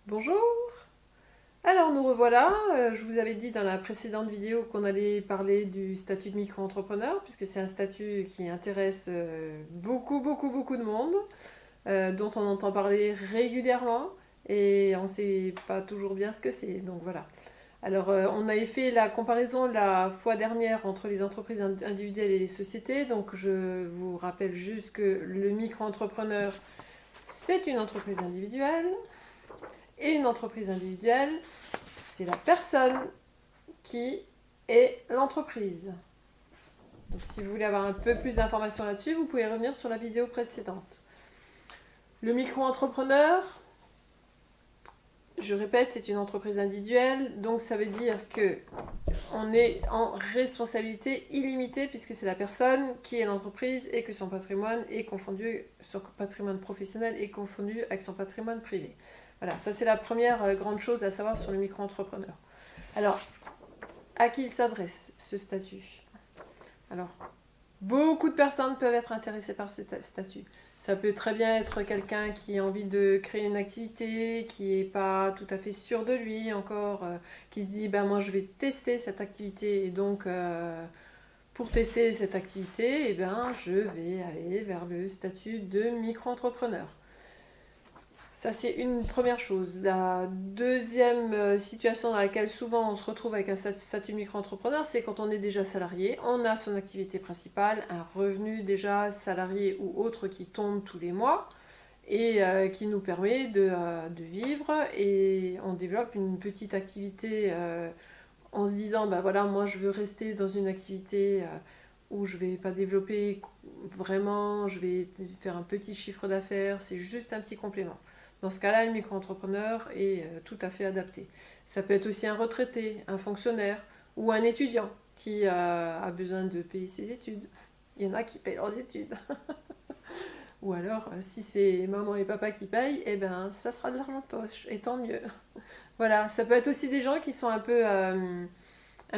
Bonjour! Alors nous revoilà, je vous avais dit dans la précédente vidéo qu'on allait parler du statut de micro-entrepreneur, puisque c'est un statut qui intéresse beaucoup de monde, dont on entend parler régulièrement, et on ne sait pas toujours bien ce que c'est, donc voilà. Alors on avait fait la comparaison la fois dernière entre les entreprises individuelles et les sociétés, donc je vous rappelle juste que le micro-entrepreneur, c'est une entreprise individuelle, et une entreprise individuelle, c'est la personne qui est l'entreprise. Donc si vous voulez avoir un peu plus d'informations là-dessus, vous pouvez revenir sur la vidéo précédente. Le micro-entrepreneur, je répète, c'est une entreprise individuelle, donc ça veut dire que on est en responsabilité illimitée puisque c'est la personne qui est l'entreprise et que son patrimoine est confondu, son patrimoine professionnel est confondu avec son patrimoine privé. Voilà, ça c'est la première grande chose à savoir sur le micro-entrepreneur. Alors, à qui il s'adresse ce statut? Alors, beaucoup de personnes peuvent être intéressées par ce statut. Ça peut très bien être quelqu'un qui a envie de créer une activité, qui n'est pas tout à fait sûr de lui encore, qui se dit ben moi je vais tester cette activité et donc pour tester cette activité, eh ben, je vais aller vers le statut de micro-entrepreneur. Ça, c'est une première chose. La deuxième situation dans laquelle souvent on se retrouve avec un statut micro-entrepreneur, c'est quand on est déjà salarié, on a son activité principale, un revenu déjà salarié ou autre qui tombe tous les mois et qui nous permet de vivre et on développe une petite activité en se disant, bah voilà, moi je veux rester dans une activité où je ne vais pas développer vraiment, je vais faire un petit chiffre d'affaires, c'est juste un petit complément. Dans ce cas-là, le micro-entrepreneur est tout à fait adapté. Ça peut être aussi un retraité, un fonctionnaire ou un étudiant qui a besoin de payer ses études. Il y en a qui payent leurs études. Ou alors, si c'est maman et papa qui payent, eh ben, ça sera de l'argent de poche, et tant mieux. Voilà, ça peut être aussi des gens qui sont un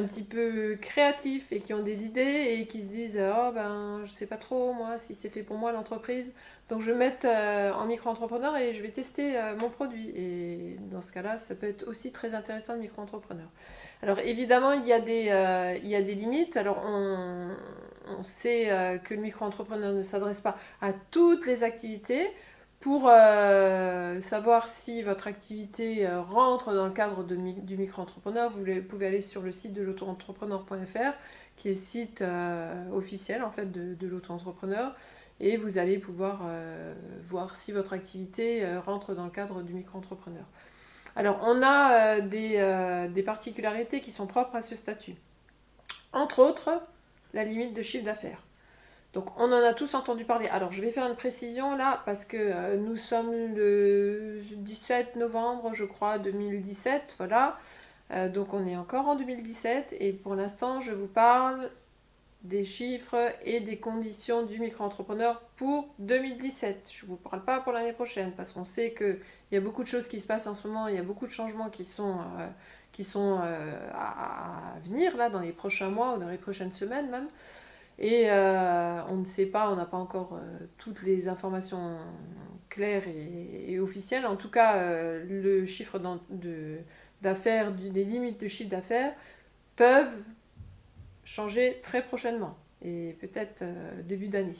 petit peu créatifs et qui ont des idées et qui se disent oh ben je sais pas trop moi si c'est fait pour moi l'entreprise donc je vais me mettre en micro-entrepreneur et je vais tester mon produit et dans ce cas-là ça peut être aussi très intéressant le micro-entrepreneur. Alors évidemment il y a des limites. Alors on sait que le micro-entrepreneur ne s'adresse pas à toutes les activités. Pour savoir si votre activité rentre dans le cadre du micro-entrepreneur, vous pouvez aller sur le site de l'auto-entrepreneur.fr, qui est le site officiel en fait de l'auto-entrepreneur, et vous allez pouvoir voir si votre activité rentre dans le cadre du micro-entrepreneur. Alors, on a des particularités qui sont propres à ce statut. Entre autres, la limite de chiffre d'affaires. Donc on en a tous entendu parler. Alors je vais faire une précision là parce que nous sommes le 17 novembre je crois 2017, voilà. Donc on est encore en 2017 et pour l'instant je vous parle des chiffres et des conditions du micro-entrepreneur pour 2017. Je ne vous parle pas pour l'année prochaine parce qu'on sait qu'il y a beaucoup de choses qui se passent en ce moment, il y a beaucoup de changements qui sont à venir là dans les prochains mois ou dans les prochaines semaines même. Et on ne sait pas, on n'a pas encore toutes les informations claires et officielles. En tout cas, le chiffre d'affaires, les limites de chiffre d'affaires peuvent changer très prochainement et peut-être début d'année.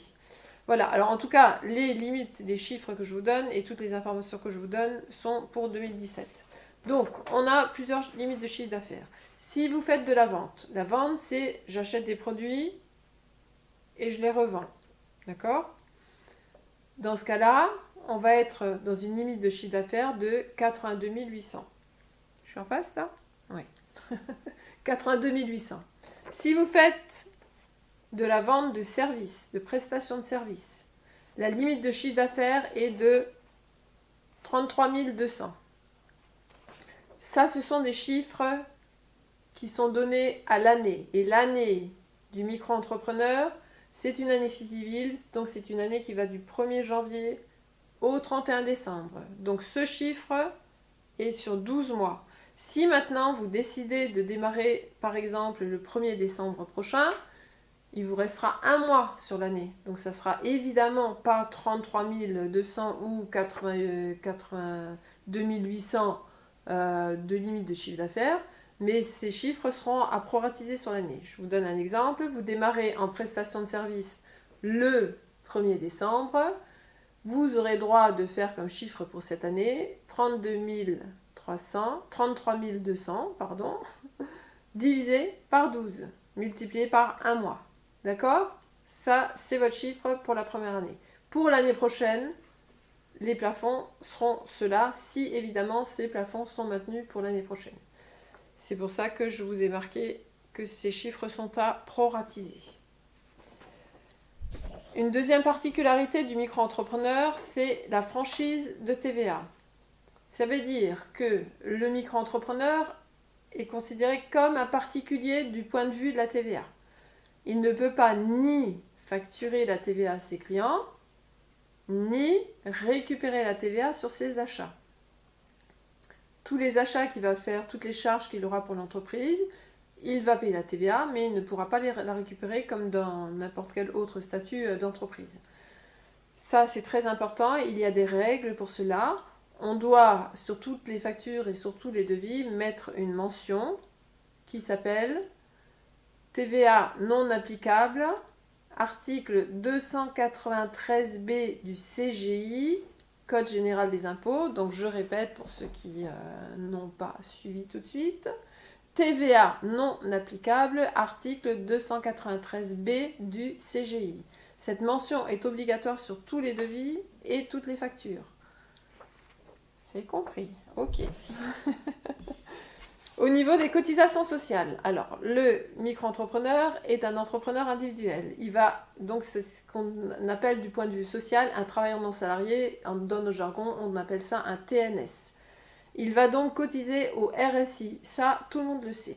Voilà, alors en tout cas, les limites, les chiffres que je vous donne et toutes les informations que je vous donne sont pour 2017. Donc, on a plusieurs limites de chiffre d'affaires. Si vous faites de la vente c'est j'achète des produits et je les revends. D'accord? Dans ce cas-là, on va être dans une limite de chiffre d'affaires de 82 800. Je suis en face là? Oui. 82 800. Si vous faites de la vente de services, de prestations de services, la limite de chiffre d'affaires est de 33 200. Ça, ce sont des chiffres qui sont donnés à l'année. Et l'année du micro-entrepreneur, c'est une année civile, donc c'est une année qui va du 1er janvier au 31 décembre. Donc ce chiffre est sur 12 mois. Si maintenant vous décidez de démarrer par exemple le 1er décembre prochain, il vous restera un mois sur l'année. Donc ça sera évidemment pas 33 200 ou 82 2800 de limite de chiffre d'affaires, mais ces chiffres seront à proratiser sur l'année. Je vous donne un exemple. Vous démarrez en prestation de service le 1er décembre. Vous aurez droit de faire comme chiffre pour cette année 33 200, divisé par 12, multiplié par un mois. D'accord? Ça, c'est votre chiffre pour la première année. Pour l'année prochaine, les plafonds seront ceux-là, si évidemment ces plafonds sont maintenus pour l'année prochaine. C'est pour ça que je vous ai marqué que ces chiffres sont à proratiser. Une deuxième particularité du micro-entrepreneur, c'est la franchise de TVA. Ça veut dire que le micro-entrepreneur est considéré comme un particulier du point de vue de la TVA. Il ne peut pas ni facturer la TVA à ses clients, ni récupérer la TVA sur ses achats. Tous les achats qu'il va faire, toutes les charges qu'il aura pour l'entreprise, il va payer la TVA, mais il ne pourra pas la récupérer comme dans n'importe quel autre statut d'entreprise. Ça, c'est très important. Il y a des règles pour cela. On doit, sur toutes les factures et sur tous les devis, mettre une mention qui s'appelle TVA non applicable, article 293B du CGI, Code général des impôts. Donc, je répète pour ceux qui n'ont pas suivi tout de suite. TVA non applicable, article 293B du CGI. Cette mention est obligatoire sur tous les devis et toutes les factures. C'est compris, ok. Au niveau des cotisations sociales, alors le micro-entrepreneur est un entrepreneur individuel. Il va, donc c'est ce qu'on appelle du point de vue social un travailleur non salarié, dans nos jargons on appelle ça un TNS. Il va donc cotiser au RSI. Ça, tout le monde le sait.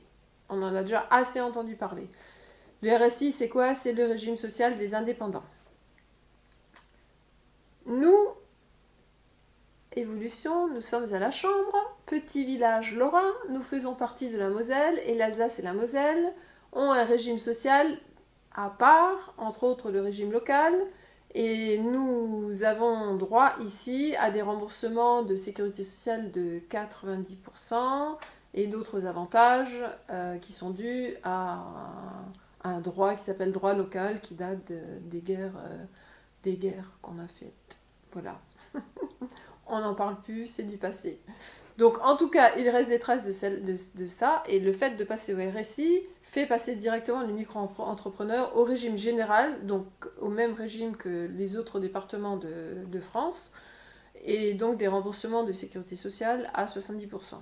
On en a déjà assez entendu parler. Le RSI, c'est quoi? C'est le régime social des indépendants. Nous, Évolution, nous sommes à la Chambre, petit village lorrain, nous faisons partie de la Moselle et l'Alsace et la Moselle ont un régime social à part, entre autres le régime local. Et nous avons droit ici à des remboursements de sécurité sociale de 90% et d'autres avantages qui sont dus à un droit qui s'appelle droit local qui date des guerres qu'on a faites. Voilà. On n'en parle plus, c'est du passé. Donc en tout cas, il reste des traces de ça et le fait de passer au RSI fait passer directement le micro-entrepreneur au régime général, donc au même régime que les autres départements de France, et donc des remboursements de sécurité sociale à 70%.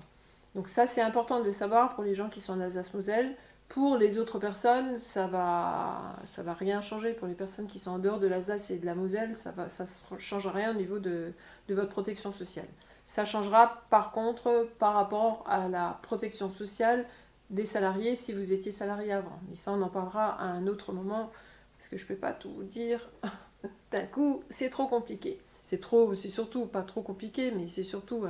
Donc ça, c'est important de le savoir pour les gens qui sont en Alsace-Moselle. Pour les autres personnes, ça va rien changer. Pour les personnes qui sont en dehors de l'Alsace et de la Moselle, ça ne change rien au niveau de votre protection sociale. Ça changera par contre par rapport à la protection sociale des salariés si vous étiez salarié avant. Mais ça, on en parlera à un autre moment, parce que je ne peux pas tout vous dire d'un coup, c'est trop compliqué. C'est surtout pas trop compliqué, mais c'est surtout,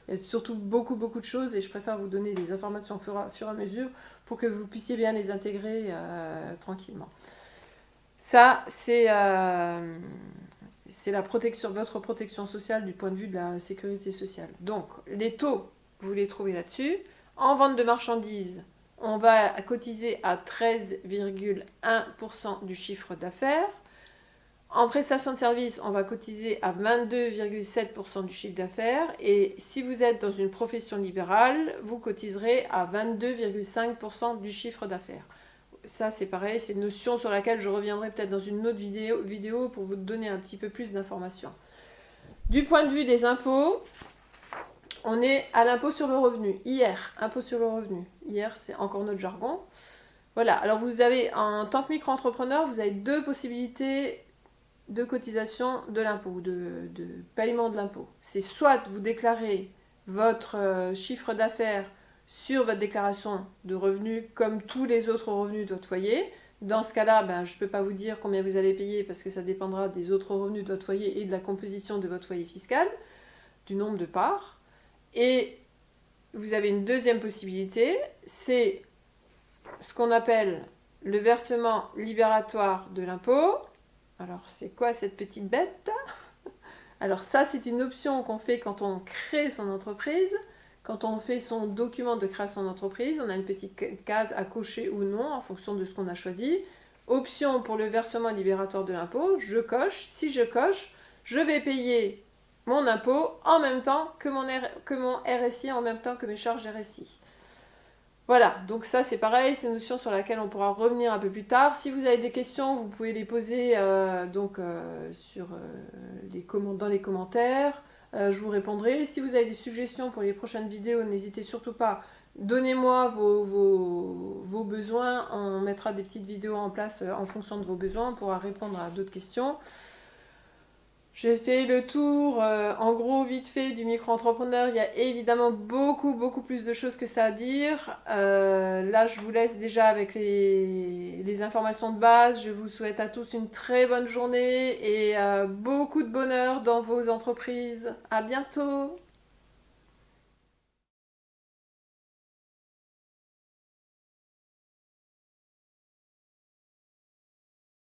il y a surtout beaucoup de choses et je préfère vous donner des informations au fur et à mesure pour que vous puissiez bien les intégrer tranquillement. Ça, c'est la protection, votre protection sociale du point de vue de la sécurité sociale. Donc, les taux, vous les trouvez là-dessus. En vente de marchandises, on va cotiser à 13,1% du chiffre d'affaires. En prestation de service, on va cotiser à 22,7% du chiffre d'affaires. Et si vous êtes dans une profession libérale, vous cotiserez à 22,5% du chiffre d'affaires. Ça, c'est pareil, c'est une notion sur laquelle je reviendrai peut-être dans une autre vidéo pour vous donner un petit peu plus d'informations. Du point de vue des impôts, on est à l'impôt sur le revenu. Impôt sur le revenu. C'est encore notre jargon. Voilà, alors vous avez, en tant que micro-entrepreneur, vous avez deux possibilités de cotisation de l'impôt, de paiement de l'impôt. C'est soit vous déclarez votre chiffre d'affaires sur votre déclaration de revenus comme tous les autres revenus de votre foyer. Dans ce cas-là, je ne peux pas vous dire combien vous allez payer parce que ça dépendra des autres revenus de votre foyer et de la composition de votre foyer fiscal, du nombre de parts. Et vous avez une deuxième possibilité, c'est ce qu'on appelle le versement libératoire de l'impôt. Alors, c'est quoi cette petite bête? Alors ça, c'est une option qu'on fait quand on crée son entreprise. Quand on fait son document de création d'entreprise, on a une petite case à cocher ou non en fonction de ce qu'on a choisi. Option pour le versement libératoire de l'impôt, je coche. Si je coche, je vais payer mon impôt en même temps que mon RSI, en même temps que mes charges RSI. Voilà, donc ça c'est pareil, c'est une notion sur laquelle on pourra revenir un peu plus tard. Si vous avez des questions, vous pouvez les poser dans les commentaires. Je vous répondrai. Si vous avez des suggestions pour les prochaines vidéos, n'hésitez surtout pas. Donnez-moi vos besoins. On mettra des petites vidéos en place en fonction de vos besoins. On pourra répondre à d'autres questions. J'ai fait le tour, en gros, vite fait, du micro-entrepreneur. Il y a évidemment beaucoup plus de choses que ça à dire. Là, je vous laisse déjà avec les informations de base. Je vous souhaite à tous une très bonne journée et beaucoup de bonheur dans vos entreprises. À bientôt!